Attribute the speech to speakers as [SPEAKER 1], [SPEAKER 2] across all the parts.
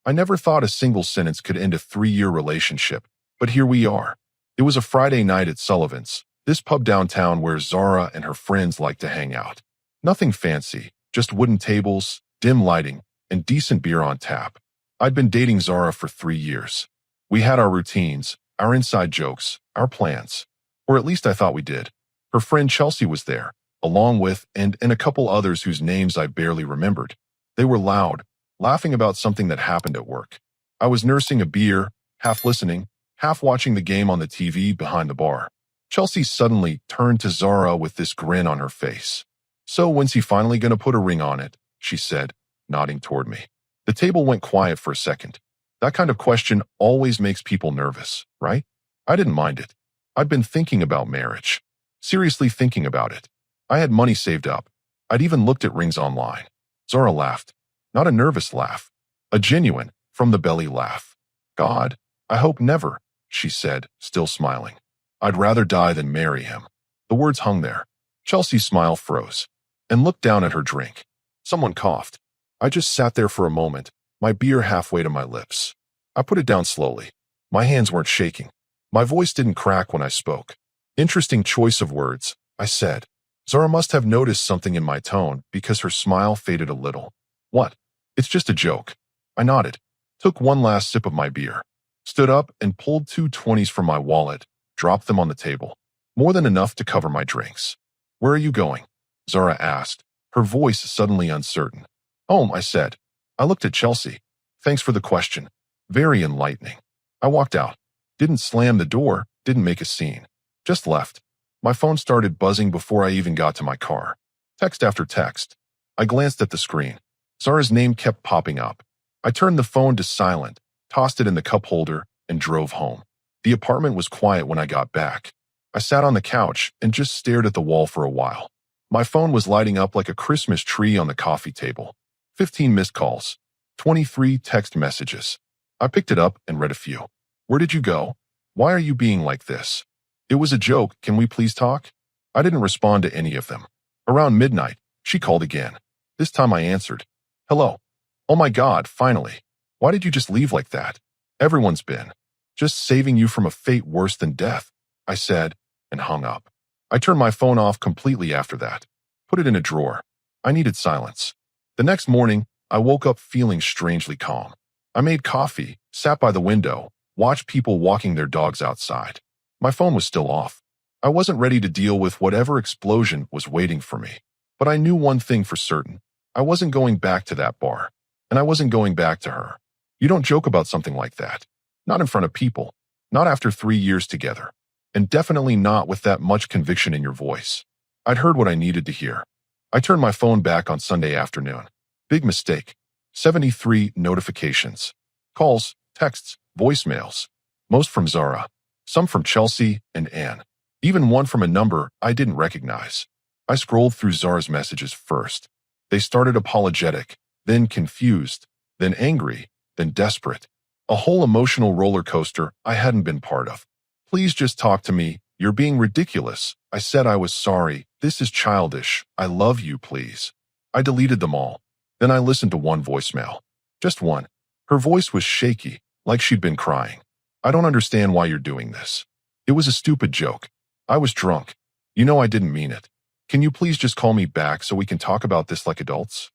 [SPEAKER 1] I never thought a single sentence could end a 3-year relationship, but here we are. It was a Friday night at Sullivan's, this pub downtown where Zara and her friends like to hang out. Nothing fancy, just wooden tables, dim lighting, and decent beer on tap. I'd been dating Zara for 3 years. We had our routines, our inside jokes, our plans. Or at least I thought we did. Her friend Chelsea was there, along with and a couple others whose names I barely remembered. They were loud, laughing about something that happened at work. I was nursing a beer, half listening, half watching the game on the TV behind the bar. Chelsea suddenly turned to Zara with this grin on her face. "So when's he finally gonna put a ring on it?" she said, nodding toward me. The table went quiet for a second. That kind of question always makes people nervous, right? I didn't mind it. I'd been thinking about marriage. Seriously thinking about it. I had money saved up. I'd even looked at rings online. Zara laughed. Not a nervous laugh. A genuine, from-the-belly laugh. "God, I hope never," she said, still smiling. "I'd rather die than marry him." The words hung there. Chelsea's smile froze, and looked down at her drink. Someone coughed. I just sat there for a moment, my beer halfway to my lips. I put it down slowly. My hands weren't shaking. My voice didn't crack when I spoke. "Interesting choice of words," I said. Zara must have noticed something in my tone because her smile faded a little. "What? It's just a joke." I nodded, took one last sip of my beer, stood up and pulled 2 20s from my wallet, dropped them on the table. More than enough to cover my drinks. "Where are you going?" Zara asked, her voice suddenly uncertain. "Home," I said. I looked at Chelsea. "Thanks for the question. Very enlightening." I walked out. Didn't slam the door, didn't make a scene. Just left. My phone started buzzing before I even got to my car. Text after text. I glanced at the screen. Zara's name kept popping up. I turned the phone to silent, tossed it in the cup holder, and drove home. The apartment was quiet when I got back. I sat on the couch and just stared at the wall for a while. My phone was lighting up like a Christmas tree on the coffee table. 15 missed calls. 23 text messages. I picked it up and read a few. "Where did you go? Why are you being like this? It was a joke, can we please talk?" I didn't respond to any of them. Around midnight, she called again. This time I answered. "Hello. Oh my God, finally. Why did you just leave like that? Everyone's been. Just saving you from a fate worse than death," I said, and hung up. I turned my phone off completely after that. Put it in a drawer. I needed silence. The next morning, I woke up feeling strangely calm. I made coffee, sat by the window, watched people walking their dogs outside. My phone was still off. I wasn't ready to deal with whatever explosion was waiting for me. But I knew one thing for certain. I wasn't going back to that bar. And I wasn't going back to her. You don't joke about something like that. Not in front of people. Not after 3 years together. And definitely not with that much conviction in your voice. I'd heard what I needed to hear. I turned my phone back on Sunday afternoon. Big mistake. 73 notifications. Calls, texts, voicemails. Most from Zara. Some from Chelsea and Anne. Even one from a number I didn't recognize. I scrolled through Zara's messages first. They started apologetic, then confused, then angry, then desperate. A whole emotional roller coaster I hadn't been part of. "Please just talk to me. You're being ridiculous. I said I was sorry. This is childish. I love you, please." I deleted them all. Then I listened to one voicemail. Just one. Her voice was shaky, like she'd been crying. "I don't understand why you're doing this. It was a stupid joke. I was drunk. You know I didn't mean it. Can you please just call me back so we can talk about this like adults?"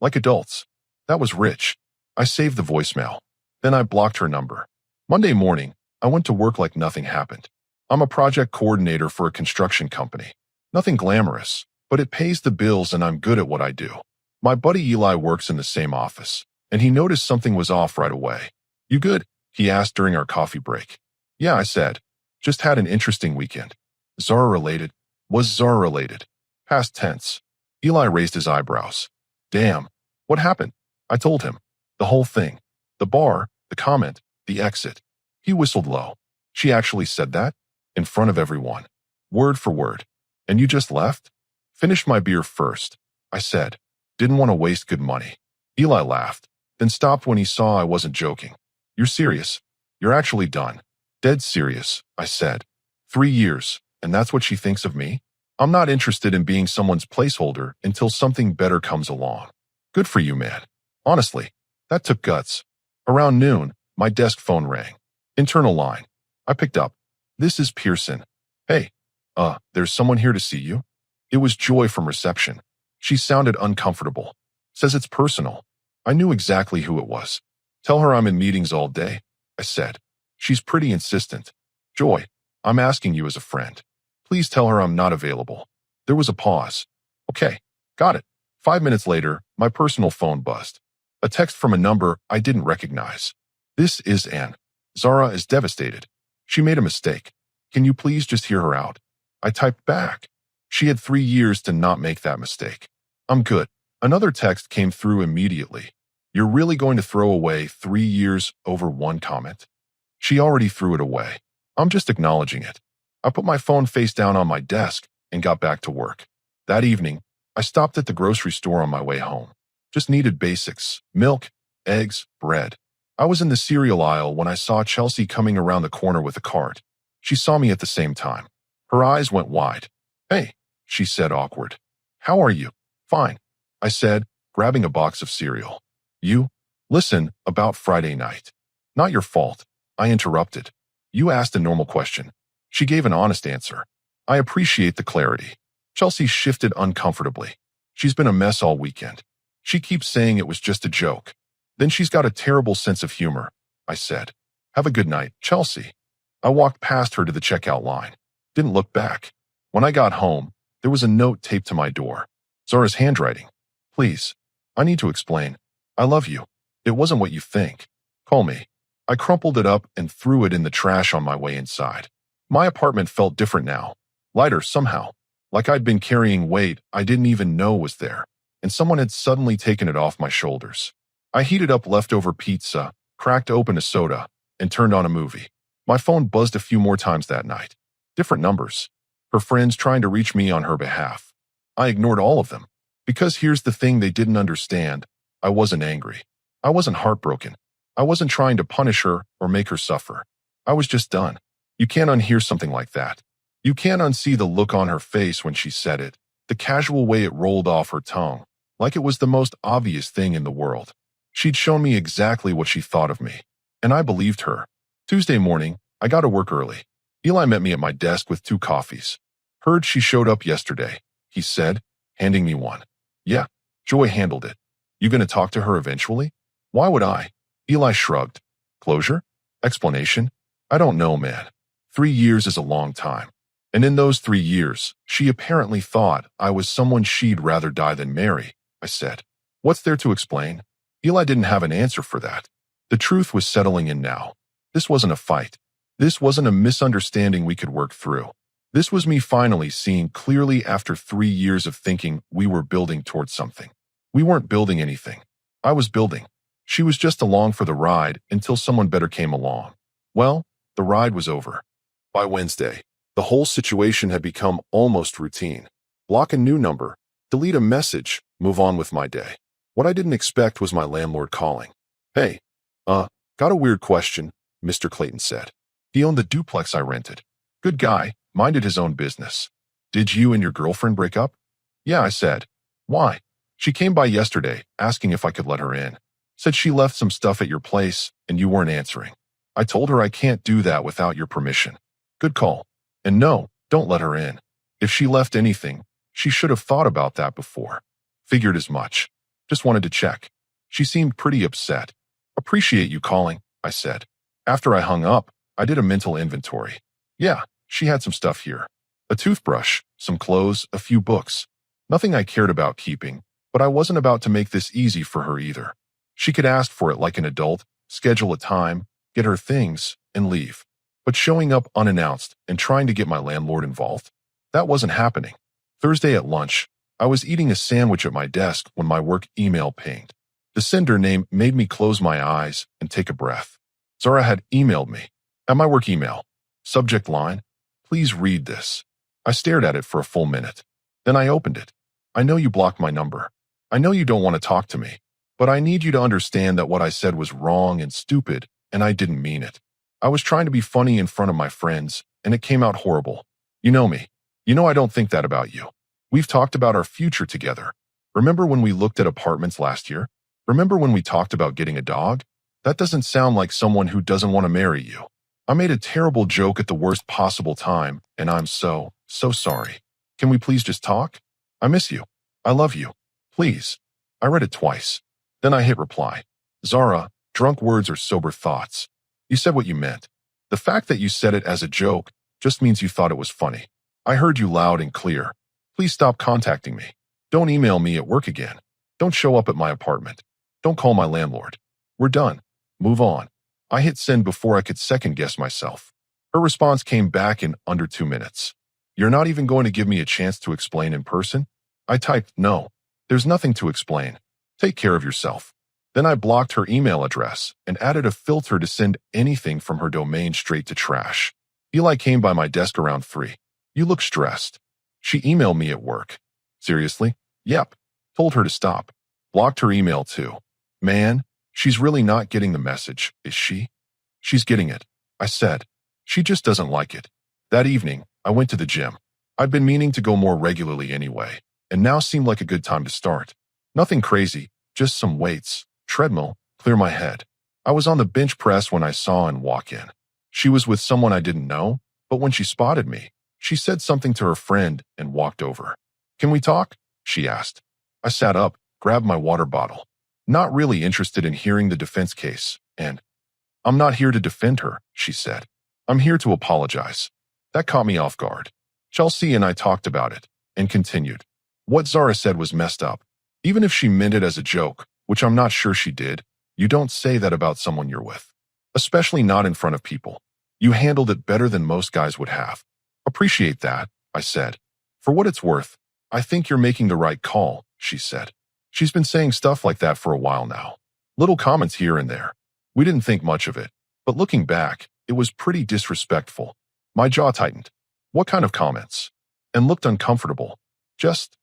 [SPEAKER 1] Like adults. That was rich. I saved the voicemail. Then I blocked her number. Monday morning, I went to work like nothing happened. I'm a project coordinator for a construction company. Nothing glamorous, but it pays the bills and I'm good at what I do. My buddy Eli works in the same office, and he noticed something was off right away. "You good?" he asked during our coffee break. "Yeah," I said. "Just had an interesting weekend." Zara related. Was Zara related? Past tense. Eli raised his eyebrows. "Damn. What happened?" I told him. The whole thing. The bar, the comment, the exit. He whistled low. "She actually said that? In front of everyone. Word for word. And you just left?" "Finished my beer first," I said. Didn't want to waste good money. Eli laughed, then stopped when he saw I wasn't joking. "You're serious? You're actually done?" "Dead serious," I said. 3 years, and that's what she thinks of me? I'm not interested in being someone's placeholder until something better comes along. Good for you, man. Honestly, that took guts. Around noon, my desk phone rang. Internal line. I picked up. This is Pearson. Hey, there's someone here to see you. It was Joy from reception. She sounded uncomfortable. Says it's personal. I knew exactly who it was. Tell her I'm in meetings all day, I said. She's pretty insistent. Joy, I'm asking you as a friend. Please tell her I'm not available. There was a pause. Okay, got it. 5 minutes later, my personal phone buzzed. A text from a number I didn't recognize. This is Anne. Zara is devastated. She made a mistake. Can you please just hear her out? I typed back. She had 3 years to not make that mistake. I'm good. Another text came through immediately. You're really going to throw away 3 years over one comment? She already threw it away. I'm just acknowledging it. I put my phone face down on my desk and got back to work. That evening, I stopped at the grocery store on my way home. Just needed basics: milk, eggs, bread. I was in the cereal aisle when I saw Chelsea coming around the corner with a cart. She saw me at the same time. Her eyes went wide. Hey, she said, awkward. How are you? Fine, I said, grabbing a box of cereal. You? Listen, about Friday night. Not your fault, I interrupted. You asked a normal question. She gave an honest answer. I appreciate the clarity. Chelsea shifted uncomfortably. She's been a mess all weekend. She keeps saying it was just a joke. Then she's got a terrible sense of humor, I said. Have a good night, Chelsea. I walked past her to the checkout line. Didn't look back. When I got home, there was a note taped to my door. Zara's handwriting. Please, I need to explain. I love you. It wasn't what you think. Call me. I crumpled it up and threw it in the trash on my way inside. My apartment felt different now. Lighter somehow. Like I'd been carrying weight I didn't even know was there, and someone had suddenly taken it off my shoulders. I heated up leftover pizza, cracked open a soda, and turned on a movie. My phone buzzed a few more times that night. Different numbers. Her friends trying to reach me on her behalf. I ignored all of them. Because here's the thing they didn't understand. I wasn't angry. I wasn't heartbroken. I wasn't trying to punish her or make her suffer. I was just done. You can't unhear something like that. You can't unsee the look on her face when she said it, the casual way it rolled off her tongue, like it was the most obvious thing in the world. She'd shown me exactly what she thought of me, and I believed her. Tuesday morning, I got to work early. Eli met me at my desk with 2 coffees. Heard she showed up yesterday, he said, handing me one. Yeah, Joy handled it. You gonna talk to her eventually? Why would I? Eli shrugged. Closure? Explanation? I don't know, man. 3 years is a long time. And in those 3 years, she apparently thought I was someone she'd rather die than marry, I said. What's there to explain? Eli didn't have an answer for that. The truth was settling in now. This wasn't a fight. This wasn't a misunderstanding we could work through. This was me finally seeing clearly after 3 years of thinking we were building towards something. We weren't building anything. I was building. She was just along for the ride until someone better came along. Well, the ride was over. By Wednesday, the whole situation had become almost routine. Block a new number, delete a message, move on with my day. What I didn't expect was my landlord calling. Hey, got a weird question, Mr. Clayton said. He owned the duplex I rented. Good guy, minded his own business. Did you and your girlfriend break up? Yeah, I said. Why? She came by yesterday, asking if I could let her in. Said she left some stuff at your place and you weren't answering. I told her I can't do that without your permission. Good call. And no, don't let her in. If she left anything, she should have thought about that before. Figured as much. Just wanted to check. She seemed pretty upset. Appreciate you calling, I said. After I hung up, I did a mental inventory. Yeah, she had some stuff here. A toothbrush, some clothes, a few books. Nothing I cared about keeping, but I wasn't about to make this easy for her either. She could ask for it like an adult, schedule a time, get her things, and leave. But showing up unannounced and trying to get my landlord involved? That wasn't happening. Thursday at lunch, I was eating a sandwich at my desk when my work email pinged. The sender name made me close my eyes and take a breath. Zara had emailed me. At my work email. Subject line, please read this. I stared at it for a full minute. Then I opened it. I know you blocked my number. I know you don't want to talk to me. But I need you to understand that what I said was wrong and stupid, and I didn't mean it. I was trying to be funny in front of my friends, and it came out horrible. You know me. You know I don't think that about you. We've talked about our future together. Remember when we looked at apartments last year? Remember when we talked about getting a dog? That doesn't sound like someone who doesn't want to marry you. I made a terrible joke at the worst possible time, and I'm so sorry. Can we please just talk? I miss you. I love you. Please. I read it twice. Then I hit reply. Zara, drunk words or sober thoughts. You said what you meant. The fact that you said it as a joke just means you thought it was funny. I heard you loud and clear. Please stop contacting me. Don't email me at work again. Don't show up at my apartment. Don't call my landlord. We're done. Move on. I hit send before I could second-guess myself. Her response came back in under 2 minutes. You're not even going to give me a chance to explain in person? I typed, no. There's nothing to explain. Take care of yourself. Then I blocked her email address and added a filter to send anything from her domain straight to trash. Eli came by my desk around 3. You look stressed. She emailed me at work. Seriously? Yep. Told her to stop. Blocked her email too. Man, she's really not getting the message, is she? She's getting it, I said. She just doesn't like it. That evening, I went to the gym. I'd been meaning to go more regularly anyway, and now seemed like a good time to start. Nothing crazy, just some weights, treadmill, clear my head. I was on the bench press when I saw Ann walk in. She was with someone I didn't know, but when she spotted me, she said something to her friend and walked over. Can we talk? She asked. I sat up, grabbed my water bottle. Not really interested in hearing the defense case, and I'm not here to defend her, she said. I'm here to apologize. That caught me off guard. Chelsea and I talked about it, and continued. What Zara said was messed up. Even if she meant it as a joke, which I'm not sure she did, you don't say that about someone you're with. Especially not in front of people. You handled it better than most guys would have. Appreciate that, I said. For what it's worth, I think you're making the right call, she said. She's been saying stuff like that for a while now. Little comments here and there. We didn't think much of it, but looking back, it was pretty disrespectful. My jaw tightened. What kind of comments? And looked uncomfortable. Just,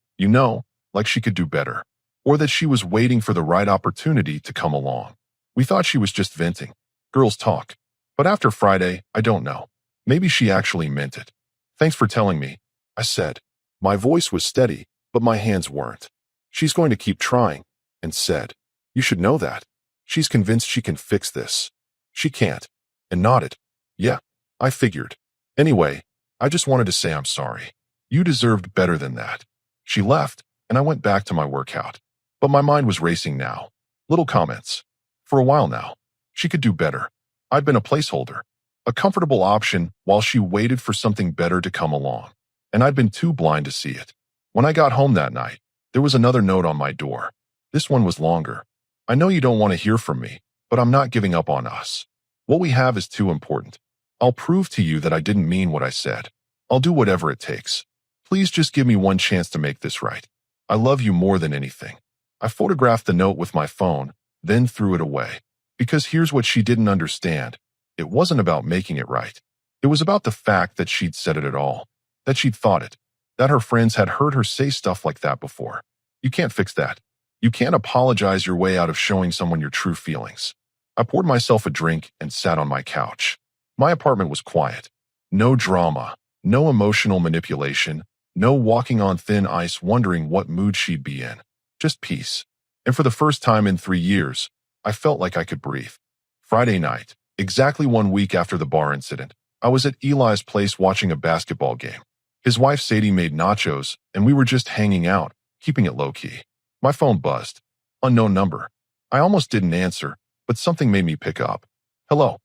[SPEAKER 1] like she could do better. Or that she was waiting for the right opportunity to come along. We thought she was just venting. Girls talk. But after Friday, I don't know. Maybe she actually meant it. Thanks for telling me, I said. My voice was steady, but my hands weren't. She's going to keep trying, and said, you should know that. She's convinced she can fix this. She can't. And nodded. Yeah, I figured. Anyway, I just wanted to say I'm sorry. You deserved better than that. She left, and I went back to my workout. But my mind was racing now. Little comments. For a while now. She could do better. I'd been a placeholder. A comfortable option while she waited for something better to come along. And I'd been too blind to see it. When I got home that night, there was another note on my door. This one was longer. I know you don't want to hear from me, but I'm not giving up on us. What we have is too important. I'll prove to you that I didn't mean what I said. I'll do whatever it takes. Please just give me one chance to make this right. I love you more than anything. I photographed the note with my phone, then threw it away. Because here's what she didn't understand. It wasn't about making it right. It was about the fact that she'd said it at all. That she'd thought it. That her friends had heard her say stuff like that before. You can't fix that. You can't apologize your way out of showing someone your true feelings. I poured myself a drink and sat on my couch. My apartment was quiet. No drama. No emotional manipulation. No walking on thin ice wondering what mood she'd be in. Just peace. And for the first time in 3 years, I felt like I could breathe. Friday night, exactly 1 week after the bar incident, I was at Eli's place watching a basketball game. His wife Sadie made nachos, and we were just hanging out, keeping it low-key. My phone buzzed. Unknown number. I almost didn't answer, but something made me pick up. Hello.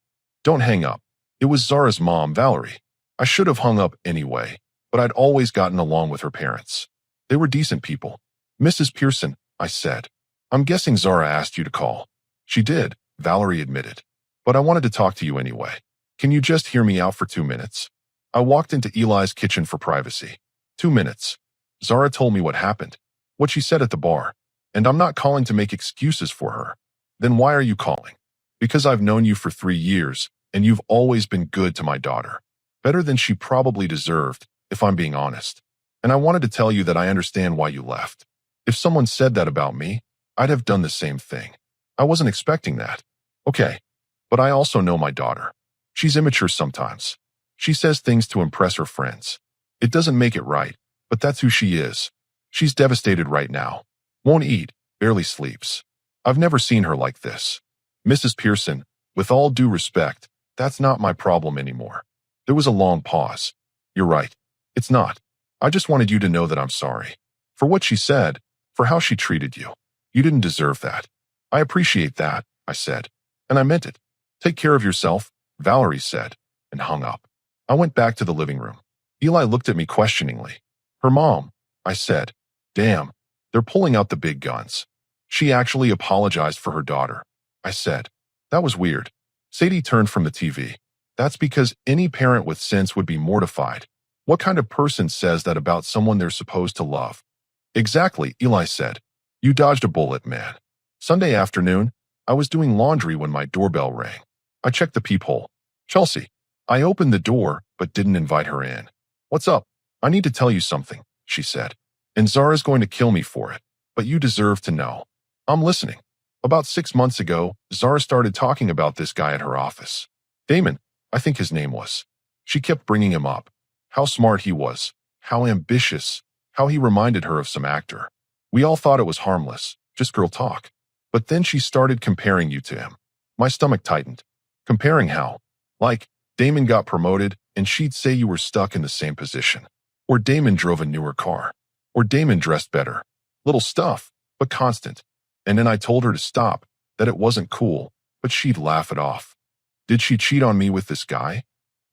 [SPEAKER 1] Don't hang up. It was Zara's mom, Valerie. I should have hung up anyway, but I'd always gotten along with her parents. They were decent people. Mrs. Pearson, I said. I'm guessing Zara asked you to call. She did, Valerie admitted. But I wanted to talk to you anyway. Can you just hear me out for 2 minutes? I walked into Eli's kitchen for privacy. 2 minutes. Zara told me what happened. What she said at the bar. And I'm not calling to make excuses for her. Then why are you calling? Because I've known you for 3 years, and you've always been good to my daughter. Better than she probably deserved, if I'm being honest. And I wanted to tell you that I understand why you left. If someone said that about me, I'd have done the same thing. I wasn't expecting that. Okay. But I also know my daughter. She's immature sometimes. She says things to impress her friends. It doesn't make it right, but that's who she is. She's devastated right now. Won't eat, barely sleeps. I've never seen her like this. Mrs. Pearson, with all due respect, that's not my problem anymore. There was a long pause. You're right. It's not. I just wanted you to know that I'm sorry. For what she said, for how she treated you. You didn't deserve that. I appreciate that, I said. And I meant it. Take care of yourself, Valerie said, and hung up. I went back to the living room. Eli looked at me questioningly. Her mom, I said. Damn, they're pulling out the big guns. She actually apologized for her daughter, I said. That was weird. Sadie turned from the TV. That's because any parent with sense would be mortified. What kind of person says that about someone they're supposed to love? Exactly, Eli said. You dodged a bullet, man. Sunday afternoon, I was doing laundry when my doorbell rang. I checked the peephole. Chelsea. I opened the door, but didn't invite her in. What's up? I need to tell you something, she said. And Zara's going to kill me for it, but you deserve to know. I'm listening. About 6 months ago, Zara started talking about this guy at her office. Damon, I think his name was. She kept bringing him up. How smart he was. How ambitious. How he reminded her of some actor. We all thought it was harmless, just girl talk. But then she started comparing you to him. My stomach tightened. Comparing how? Like, Damon got promoted, and she'd say you were stuck in the same position. Or Damon drove a newer car. Or Damon dressed better. Little stuff, but constant. And then I told her to stop, that it wasn't cool, but she'd laugh it off. Did she cheat on me with this guy?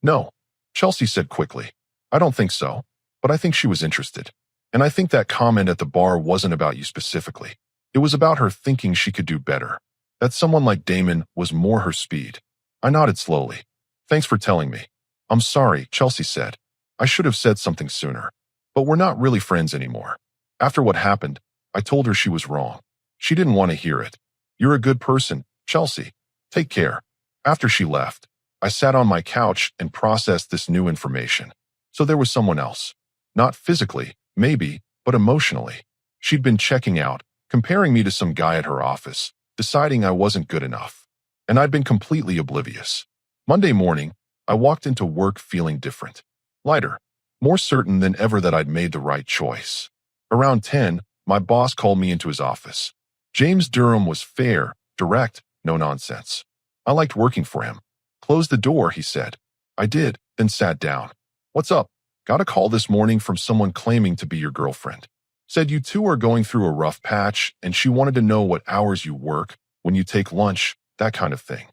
[SPEAKER 1] No, Chelsea said quickly. I don't think so, but I think she was interested. And I think that comment at the bar wasn't about you specifically. It was about her thinking she could do better. That someone like Damon was more her speed. I nodded slowly. Thanks for telling me. I'm sorry, Chelsea said. I should have said something sooner. But we're not really friends anymore. After what happened, I told her she was wrong. She didn't want to hear it. You're a good person, Chelsea. Take care. After she left, I sat on my couch and processed this new information. So there was someone else. Not physically, maybe, but emotionally. She'd been checking out, comparing me to some guy at her office, deciding I wasn't good enough. And I'd been completely oblivious. Monday morning, I walked into work feeling different. Lighter. More certain than ever that I'd made the right choice. Around 10, my boss called me into his office. James Durham was fair, direct, no nonsense. I liked working for him. Close the door, he said. I did, then sat down. What's up? Got a call this morning from someone claiming to be your girlfriend. Said you two are going through a rough patch and she wanted to know what hours you work, when you take lunch, that kind of thing.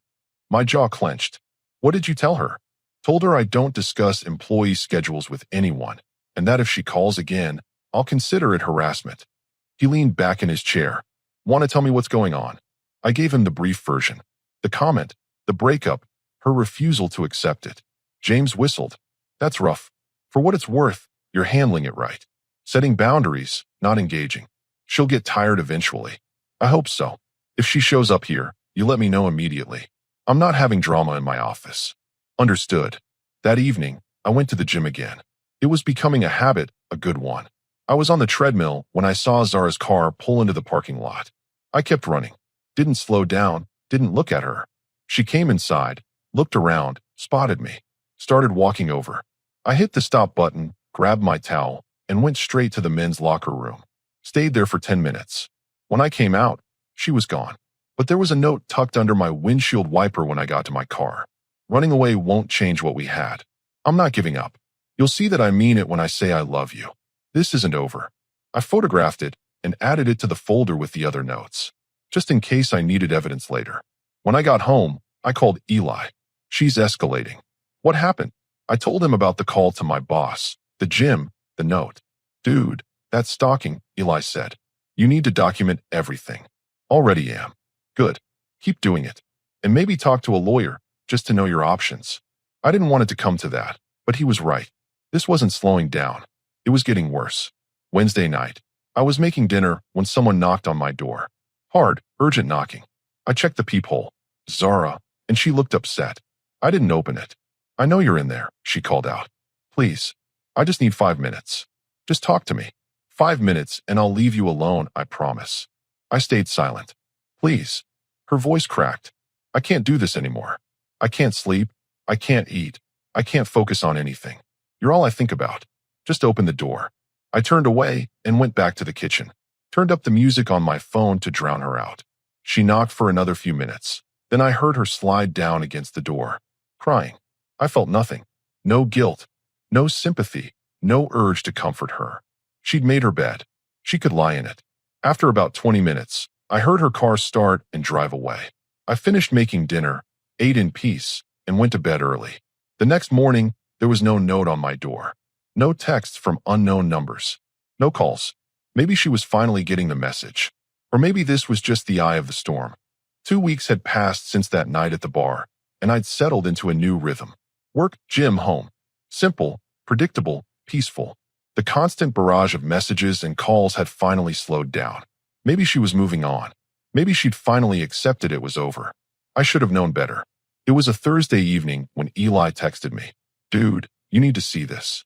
[SPEAKER 1] My jaw clenched. What did you tell her? Told her I don't discuss employee schedules with anyone, and that if she calls again, I'll consider it harassment. He leaned back in his chair. Want to tell me what's going on? I gave him the brief version. The comment, the breakup, her refusal to accept it. James whistled. That's rough. For what it's worth, you're handling it right. Setting boundaries, not engaging. She'll get tired eventually. I hope so. If she shows up here, you let me know immediately. I'm not having drama in my office. Understood. That evening, I went to the gym again. It was becoming a habit, a good one. I was on the treadmill when I saw Zara's car pull into the parking lot. I kept running. Didn't slow down, didn't look at her. She came inside, looked around, spotted me, started walking over. I hit the stop button, grabbed my towel, and went straight to the men's locker room. Stayed there for 10 minutes. When I came out, she was gone. But there was a note tucked under my windshield wiper when I got to my car. Running away won't change what we had. I'm not giving up. You'll see that I mean it when I say I love you. This isn't over. I photographed it and added it to the folder with the other notes, just in case I needed evidence later. When I got home, I called Eli. She's escalating. What happened? I told him about the call to my boss, the gym, the note. Dude, that's stalking, Eli said. You need to document everything. Already am. Good. Keep doing it. And maybe talk to a lawyer, just to know your options. I didn't want it to come to that, but he was right. This wasn't slowing down. It was getting worse. Wednesday night, I was making dinner when someone knocked on my door. Hard, urgent knocking. I checked the peephole. Zara, and she looked upset. I didn't open it. I know you're in there, she called out. Please. I just need 5 minutes. Just talk to me. 5 minutes and I'll leave you alone, I promise. I stayed silent. Please. Her voice cracked. I can't do this anymore. I can't sleep. I can't eat. I can't focus on anything. You're all I think about. Just open the door. I turned away and went back to the kitchen. Turned up the music on my phone to drown her out. She knocked for another few minutes. Then I heard her slide down against the door, crying. I felt nothing. No guilt, no sympathy, no urge to comfort her. She'd made her bed. She could lie in it. After about 20 minutes, I heard her car start and drive away. I finished making dinner, ate in peace, and went to bed early. The next morning, there was no note on my door. No texts from unknown numbers. No calls. Maybe she was finally getting the message. Or maybe this was just the eye of the storm. 2 weeks had passed since that night at the bar, and I'd settled into a new rhythm. Work, gym, home. Simple, predictable, peaceful. The constant barrage of messages and calls had finally slowed down. Maybe she was moving on. Maybe she'd finally accepted it was over. I should have known better. It was a Thursday evening when Eli texted me. Dude, you need to see this.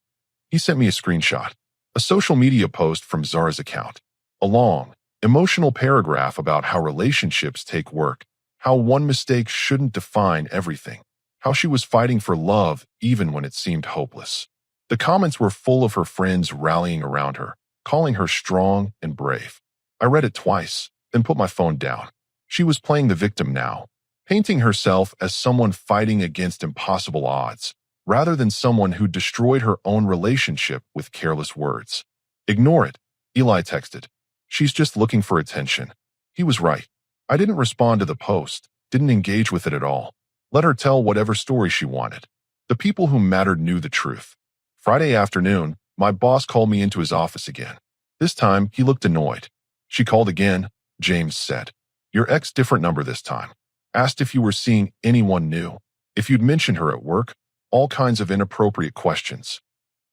[SPEAKER 1] He sent me a screenshot. A social media post from Zara's account. A long, emotional paragraph about how relationships take work, how one mistake shouldn't define everything, how she was fighting for love even when it seemed hopeless. The comments were full of her friends rallying around her, calling her strong and brave. I read it twice, then put my phone down. She was playing the victim now, painting herself as someone fighting against impossible odds, rather than someone who destroyed her own relationship with careless words. Ignore it, Eli texted. She's just looking for attention. He was right. I didn't respond to the post, didn't engage with it at all. Let her tell whatever story she wanted. The people who mattered knew the truth. Friday afternoon, my boss called me into his office again. This time, he looked annoyed. She called again, James said. Your ex different number this time. Asked if you were seeing anyone new, if you'd mentioned her at work, all kinds of inappropriate questions.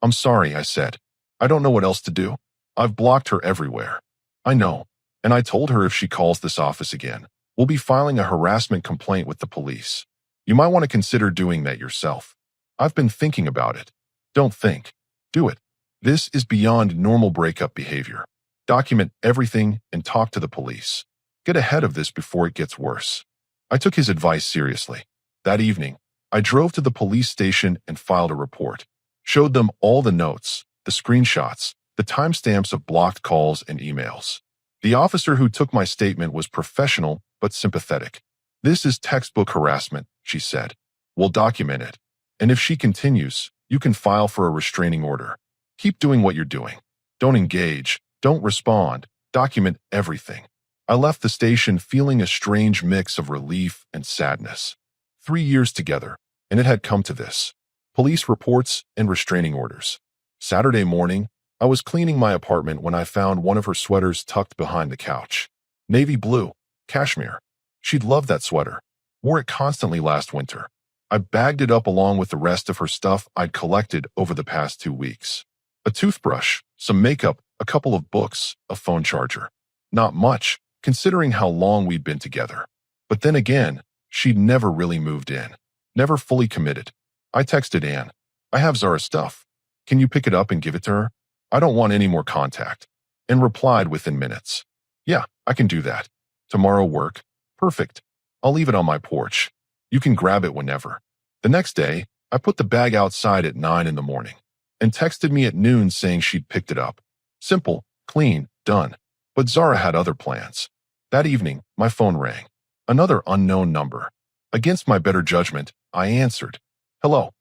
[SPEAKER 1] I'm sorry, I said. I don't know what else to do. I've blocked her everywhere. I know. And I told her if she calls this office again, we'll be filing a harassment complaint with the police. You might want to consider doing that yourself. I've been thinking about it. Don't think. Do it. This is beyond normal breakup behavior. Document everything and talk to the police. Get ahead of this before it gets worse. I took his advice seriously. That evening, I drove to the police station and filed a report. Showed them all the notes, the screenshots, the timestamps of blocked calls and emails. The officer who took my statement was professional but sympathetic. This is textbook harassment, she said. We'll document it. And if she continues, you can file for a restraining order. Keep doing what you're doing. Don't engage. Don't respond. Document everything. I left the station feeling a strange mix of relief and sadness. 3 years together, and it had come to this. Police reports and restraining orders. Saturday morning, I was cleaning my apartment when I found one of her sweaters tucked behind the couch. Navy blue, cashmere. She'd loved that sweater. Wore it constantly last winter. I bagged it up along with the rest of her stuff I'd collected over the past 2 weeks. A toothbrush, some makeup, a couple of books, a phone charger. Not much, considering how long we'd been together. But then again, she'd never really moved in. Never fully committed. I texted Anne. I have Zara's stuff. Can you pick it up and give it to her? I don't want any more contact. And replied within minutes. Yeah, I can do that. Tomorrow work. Perfect. I'll leave it on my porch. You can grab it whenever. The next day, I put the bag outside at 9 in the morning and texted me at noon saying she'd picked it up. Simple, clean, done. But Zara had other plans. That evening, my phone rang. Another unknown number. Against my better judgment, I answered. Hello.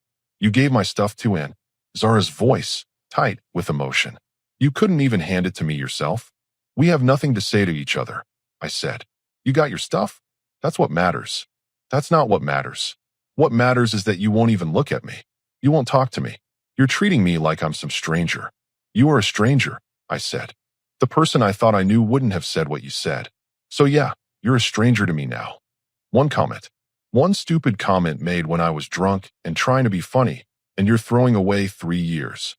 [SPEAKER 1] You gave my stuff to Anne. Zara's voice, tight with emotion. You couldn't even hand it to me yourself? We have nothing to say to each other, I said. You got your stuff? That's what matters. That's not what matters. What matters is that you won't even look at me. You won't talk to me. You're treating me like I'm some stranger. You are a stranger, I said. The person I thought I knew wouldn't have said what you said. So yeah, you're a stranger to me now. One comment. One stupid comment made when I was drunk and trying to be funny, and you're throwing away 3 years.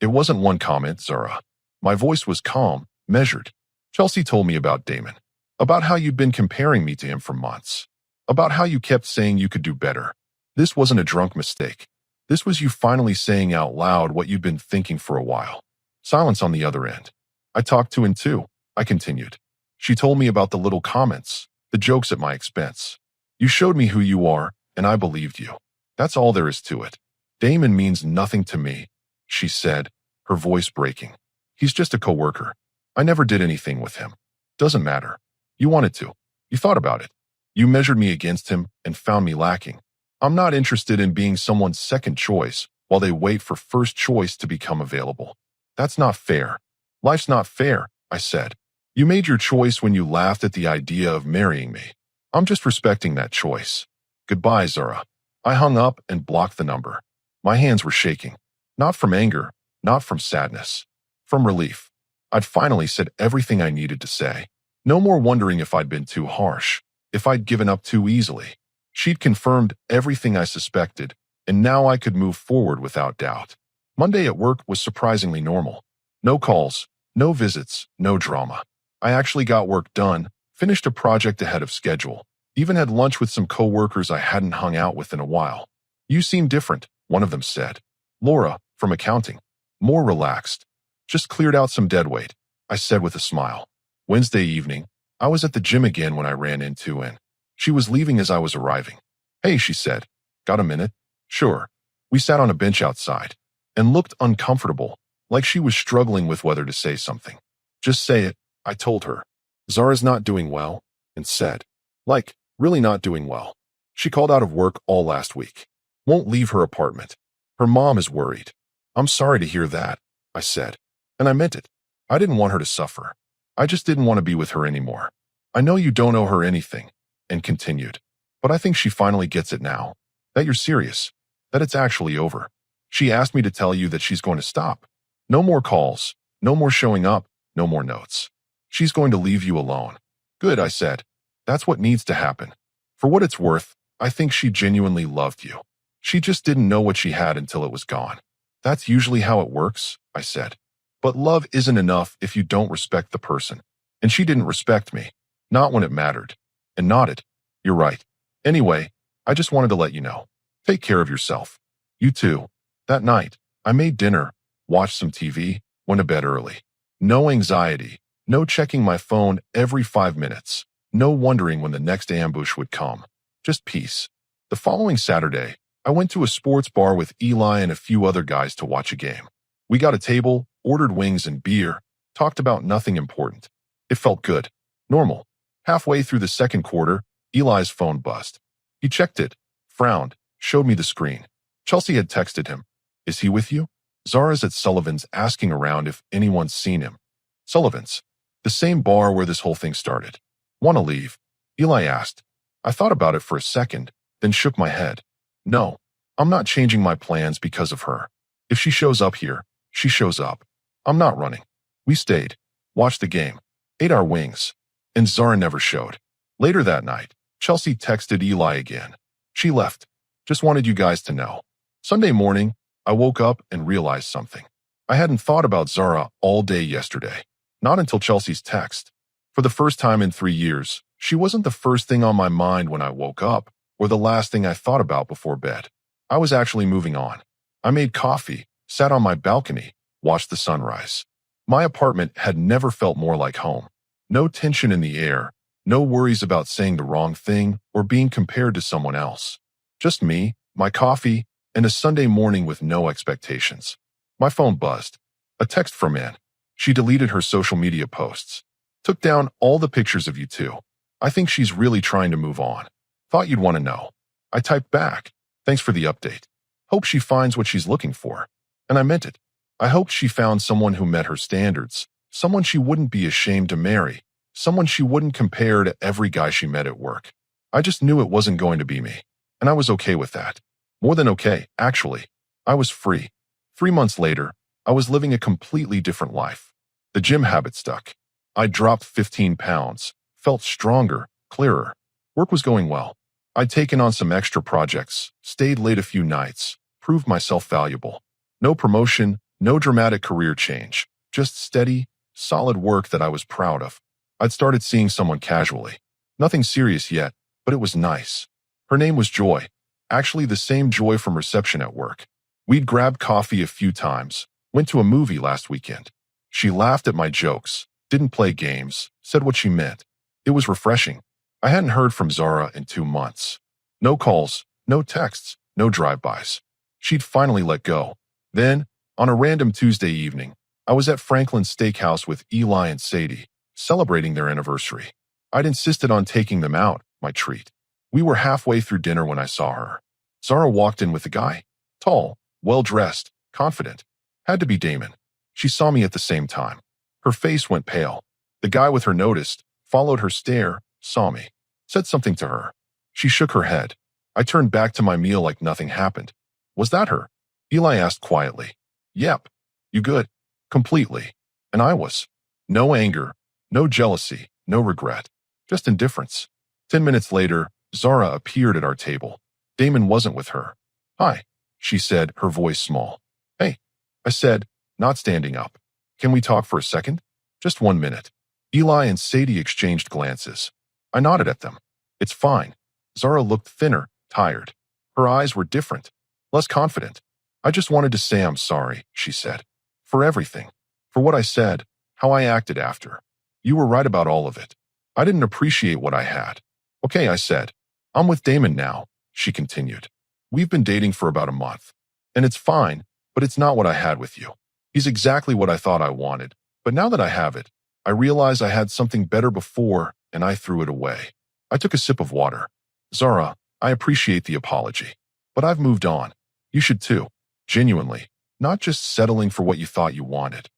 [SPEAKER 1] It wasn't one comment, Zara. My voice was calm, measured. Chelsea told me about Damon. About how you'd been comparing me to him for months. About how you kept saying you could do better. This wasn't a drunk mistake. This was you finally saying out loud what you'd been thinking for a while. Silence on the other end. I talked to him too, I continued. She told me about the little comments, the jokes at my expense. You showed me who you are, and I believed you. That's all there is to it. Damon means nothing to me, she said, her voice breaking. He's just a coworker. I never did anything with him. Doesn't matter. You wanted to. You thought about it. You measured me against him and found me lacking. I'm not interested in being someone's second choice while they wait for first choice to become available. That's not fair. Life's not fair, I said. You made your choice when you laughed at the idea of marrying me. I'm just respecting that choice. Goodbye, Zara. I hung up and blocked the number. My hands were shaking. Not from anger, not from sadness. From relief. I'd finally said everything I needed to say. No more wondering if I'd been too harsh, if I'd given up too easily. She'd confirmed everything I suspected, and now I could move forward without doubt. Monday at work was surprisingly normal. No calls, no visits, no drama. I actually got work done, finished a project ahead of schedule, even had lunch with some coworkers I hadn't hung out with in a while. You seem different, one of them said. Laura, from accounting. More relaxed. Just cleared out some deadweight, I said with a smile. Wednesday evening, I was at the gym again when I ran into Ann. She was leaving as I was arriving. Hey, she said. Got a minute? Sure. We sat on a bench outside and looked uncomfortable, like she was struggling with whether to say something. Just say it, I told her. Zara's not doing well, and said. Like, really not doing well. She called out of work all last week. Won't leave her apartment. Her mom is worried. I'm sorry to hear that, I said. And I meant it. I didn't want her to suffer. I just didn't want to be with her anymore. I know you don't owe her anything, and continued. But I think she finally gets it now. That you're serious. That it's actually over. She asked me to tell you that she's going to stop. No more calls. No more showing up. No more notes. She's going to leave you alone. Good, I said. That's what needs to happen. For what it's worth, I think she genuinely loved you. She just didn't know what she had until it was gone. That's usually how it works, I said. But love isn't enough if you don't respect the person. And she didn't respect me. Not when it mattered. And nodded. You're right. Anyway, I just wanted to let you know. Take care of yourself. You too. That night, I made dinner, watched some TV, went to bed early. No anxiety. No checking my phone every 5 minutes. No wondering when the next ambush would come. Just peace. The following Saturday, I went to a sports bar with Eli and a few other guys to watch a game. We got a table, ordered wings and beer, talked about nothing important. It felt good. Normal. Halfway through the second quarter, Eli's phone buzzed. He checked it, frowned, showed me the screen. Chelsea had texted him. Is he with you? Zara's at Sullivan's asking around if anyone's seen him. Sullivan's. The same bar where this whole thing started. Want to leave? Eli asked. I thought about it for a second, then shook my head. No, I'm not changing my plans because of her. If she shows up here, she shows up. I'm not running. We stayed, watched the game, ate our wings, and Zara never showed. Later that night, Chelsea texted Eli again. She left. Just wanted you guys to know. Sunday morning, I woke up and realized something. I hadn't thought about Zara all day yesterday. Not until Chelsea's text. For the first time in 3 years, she wasn't the first thing on my mind when I woke up, or the last thing I thought about before bed. I was actually moving on. I made coffee, sat on my balcony, watched the sunrise. My apartment had never felt more like home. No tension in the air, no worries about saying the wrong thing or being compared to someone else. Just me, my coffee, and a Sunday morning with no expectations. My phone buzzed. A text from Ann. She deleted her social media posts. Took down all the pictures of you two. I think she's really trying to move on. Thought you'd want to know. I typed back. Thanks for the update. Hope she finds what she's looking for. And I meant it. I hoped she found someone who met her standards, someone she wouldn't be ashamed to marry, someone she wouldn't compare to every guy she met at work. I just knew it wasn't going to be me. And I was okay with that. More than okay, actually. I was free. 3 months later, I was living a completely different life. The gym habit stuck. I dropped 15 pounds, felt stronger, clearer. Work was going well. I'd taken on some extra projects, stayed late a few nights, proved myself valuable. No promotion, no dramatic career change, just steady, solid work that I was proud of. I'd started seeing someone casually. Nothing serious yet, but it was nice. Her name was Joy. Actually the same Joy from reception at work. We'd grabbed coffee a few times, went to a movie last weekend. She laughed at my jokes, didn't play games, said what she meant. It was refreshing. I hadn't heard from Zara in 2 months. No calls, no texts, no drive-bys. She'd finally let go. Then, on a random Tuesday evening, I was at Franklin's Steakhouse with Eli and Sadie, celebrating their anniversary. I'd insisted on taking them out, my treat. We were halfway through dinner when I saw her. Zara walked in with the guy. Tall, well-dressed, confident. Had to be Damon. She saw me at the same time. Her face went pale. The guy with her noticed, followed her stare, saw me. Said something to her. She shook her head. I turned back to my meal like nothing happened. Was that her? Eli asked quietly. Yep. You good? Completely. And I was. No anger, no jealousy, no regret. Just indifference. 10 minutes later, Zara appeared at our table. Damon wasn't with her. Hi, she said, her voice small. Hey, I said, not standing up. Can we talk for a second? Just 1 minute. Eli and Sadie exchanged glances. I nodded at them. It's fine. Zara looked thinner, tired. Her eyes were different, less confident. I just wanted to say I'm sorry, she said. For everything. For what I said, how I acted after. You were right about all of it. I didn't appreciate what I had. Okay, I said. I'm with Damon now, she continued. We've been dating for about a month. And it's fine, but it's not what I had with you. He's exactly what I thought I wanted. But now that I have it, I realize I had something better before and I threw it away. I took a sip of water. Zara, I appreciate the apology. But I've moved on. You should too. Genuinely. Not just settling for what you thought you wanted.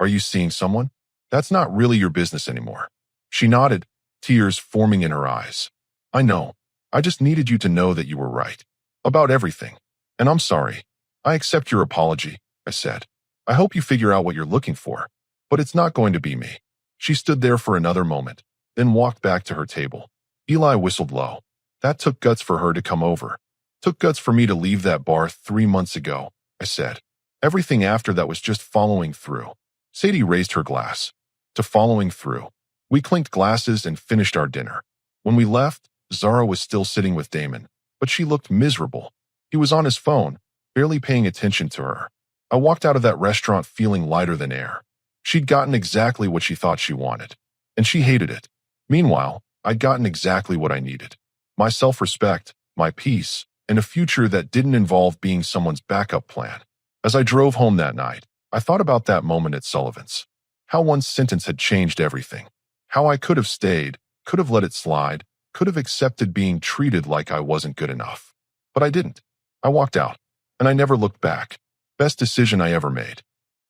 [SPEAKER 1] Are you seeing someone? That's not really your business anymore. She nodded, tears forming in her eyes. I know. I just needed you to know that you were right. About everything. And I'm sorry. I accept your apology, I said. I hope you figure out what you're looking for. But it's not going to be me. She stood there for another moment, then walked back to her table. Eli whistled low. That took guts for her to come over. Took guts for me to leave that bar 3 months ago, I said. Everything after that was just following through. Sadie raised her glass. To following through. We clinked glasses and finished our dinner. When we left, Zara was still sitting with Damon, but she looked miserable. He was on his phone, barely paying attention to her. I walked out of that restaurant feeling lighter than air. She'd gotten exactly what she thought she wanted, and she hated it. Meanwhile, I'd gotten exactly what I needed. My self-respect, my peace, and a future that didn't involve being someone's backup plan. As I drove home that night, I thought about that moment at Sullivan's. How one sentence had changed everything. How I could have stayed, could have let it slide, could have accepted being treated like I wasn't good enough. But I didn't. I walked out, and I never looked back. Best decision I ever made.